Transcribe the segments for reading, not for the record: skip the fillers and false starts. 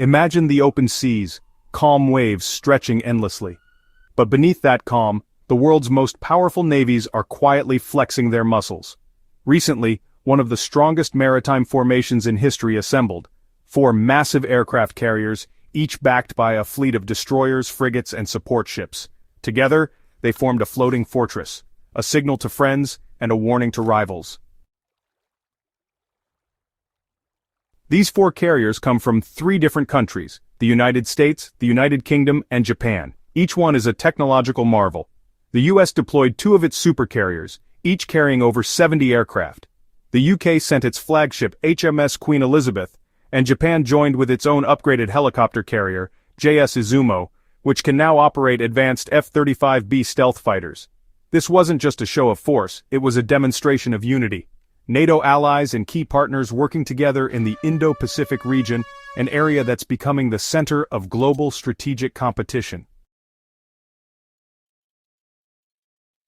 Imagine the open seas, calm waves stretching endlessly. But beneath that calm, the world's most powerful navies are quietly flexing their muscles. Recently, one of the strongest maritime formations in history assembled. 4 massive aircraft carriers, each backed by a fleet of destroyers, frigates, and support ships. Together, they formed a floating fortress, a signal to friends and a warning to rivals. These 4 carriers come from 3 different countries: the United States, the United Kingdom, and Japan. Each one is a technological marvel. The US deployed 2 of its supercarriers, each carrying over 70 aircraft. The UK sent its flagship HMS Queen Elizabeth, and Japan joined with its own upgraded helicopter carrier, JS Izumo, which can now operate advanced F-35B stealth fighters. This wasn't just a show of force, it was a demonstration of unity. NATO allies and key partners working together in the Indo-Pacific region, an area that's becoming the center of global strategic competition.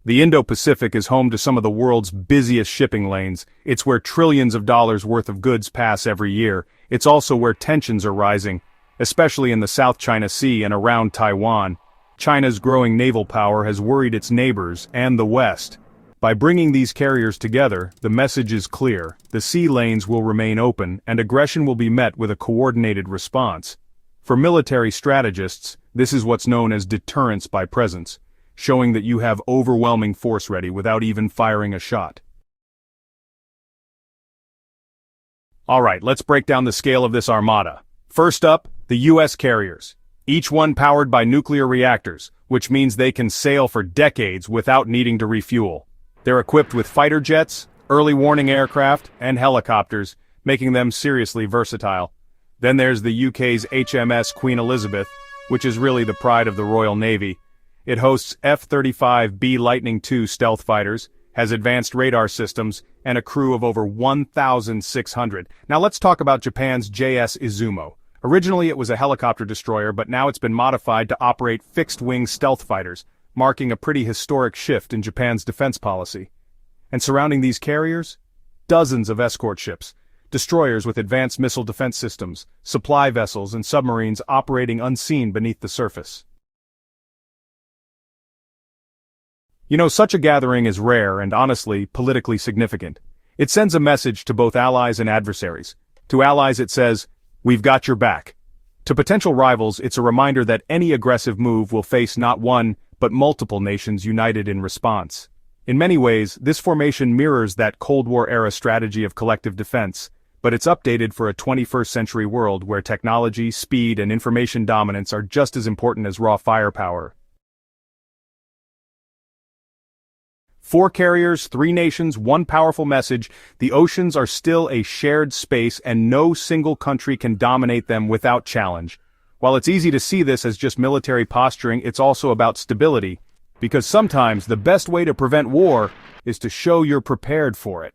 The Indo-Pacific is home to some of the world's busiest shipping lanes. It's where trillions of dollars worth of goods pass every year. It's also where tensions are rising, especially in the South China Sea and around Taiwan. China's growing naval power has worried its neighbors and the West. By bringing these carriers together, the message is clear: the sea lanes will remain open, and aggression will be met with a coordinated response. For military strategists, this is what's known as deterrence by presence, showing that you have overwhelming force ready without even firing a shot. Alright, let's break down the scale of this armada. First up, the US carriers. Each one powered by nuclear reactors, which means they can sail for decades without needing to refuel. They're equipped with fighter jets, early warning aircraft, and helicopters, making them seriously versatile. Then there's the UK's HMS Queen Elizabeth, which is really the pride of the Royal Navy. It hosts F-35B Lightning II stealth fighters, has advanced radar systems, and a crew of over 1,600. Now let's talk about Japan's JS Izumo. Originally it was a helicopter destroyer, but now it's been modified to operate fixed-wing stealth fighters, marking a pretty historic shift in Japan's defense policy. And surrounding these carriers? Dozens of escort ships, destroyers with advanced missile defense systems, supply vessels, and submarines operating unseen beneath the surface. You know, such a gathering is rare and honestly, politically significant. It sends a message to both allies and adversaries. To allies it says, "We've got your back." To potential rivals, it's a reminder that any aggressive move will face not one, but multiple nations united in response. In many ways, this formation mirrors that Cold War-era strategy of collective defense, but it's updated for a 21st century world where technology, speed, and information dominance are just as important as raw firepower. 4 carriers, 3 nations, 1 powerful message: the oceans are still a shared space and no single country can dominate them without challenge. While it's easy to see this as just military posturing, it's also about stability, because sometimes the best way to prevent war is to show you're prepared for it.